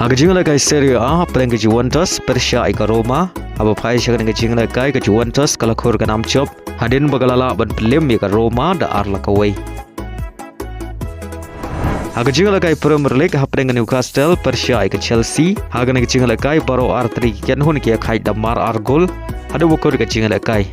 Haga jingla kai Serie A preng ke Juventus Persia ika Roma aba phai shagan ke jingla kai ke Juventus kala khur ka nam chop hadin bagalala ban Khlem ika Roma da arla kawai. Haga jingla kai Premier League ha preng Newcastle Persia ika Chelsea haga ke jingla kai baro R3 ken hun ke khai damar argol hada bukur ke jingla kai.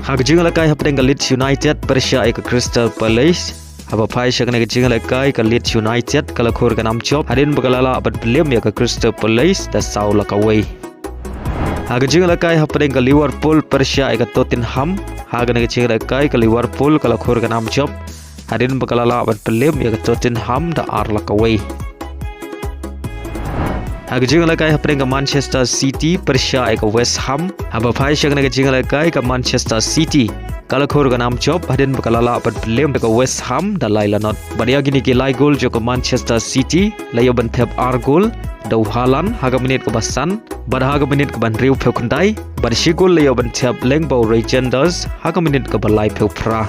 Haga jingla kai ha preng Leeds United Persia ika Crystal Palace aba phai shagan ke jingla kai ka Leeds United kala khur ka nam chop hadin bagalala ban Khlem ika Crystal Palace da saula kawai. Haga jingla kai ha preng Liverpool Persia ika Tottenham haga ke jingla kai ka Liverpool kala khur ka nam chop hadin bagalala ban Khlem ika Tottenham da arla kawai. Haga jingla kai ha preng Manchester City Persia ika West Ham aba phai shagan ke jingla kai ka Manchester City kala khur ka nam chop hadin bakalala ban Khlem ka West Ham da laila not badia gini ke lai gol jo ka Manchester City layo ban thep ar gol do Haaland haga minit ka basan bar haga minit ka ban riu pheu kundai bar shi gol layo ban thep lengbo Regenders haga minit ka balai pheu phra.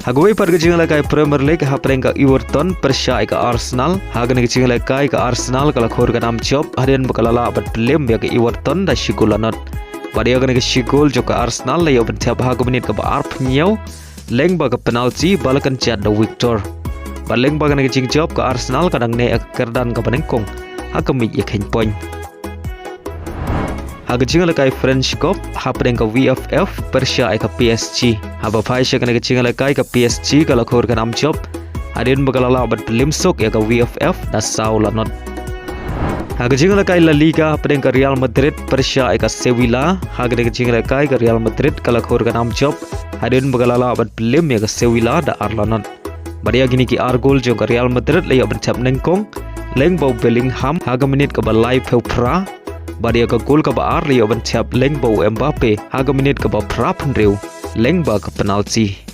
Haga wei par ka jingla kai Premier League ha preng ka Everton Persia ka Arsenal haga ne ka jingla kai ka Arsenal kala khur ka nam chop hadin bakalala ban Khlem ka Everton da shi gol not Badia gana ke shigol jo ka Arsenal layo ban thep haga minit ka ba arp nyau leng ba ka penalty balakan chat da Victor baleng ba gana ke jing job ka Arsenal kadang ne Kyrdan ka Nyngkong haga mi yakhin point. Haga jingla kai French Cup ha preng ka VFF Persia ka PSG haba phai shagana ke jingla kai ka PSG kala khur ka nam job adin bagalala ban Khlem sok ka VFF da saula not. Haga jingla kai La Liga preng ka Real Madrid Persia ka Sevilla haga ke jingla kai ka Real Madrid kala khur ka nam chop hadin bagalala ban Khlem ka Sevilla da arlanot badia gini ki argol jo ka Real Madrid layo ban chap Nyngkong leng bau Bellingham haga minit ka ba live pheu phra badia ka gol ka ba ar layo ban chap leng bau Mbappe haga minit ka ba phra phnreu leng ba ka penalty.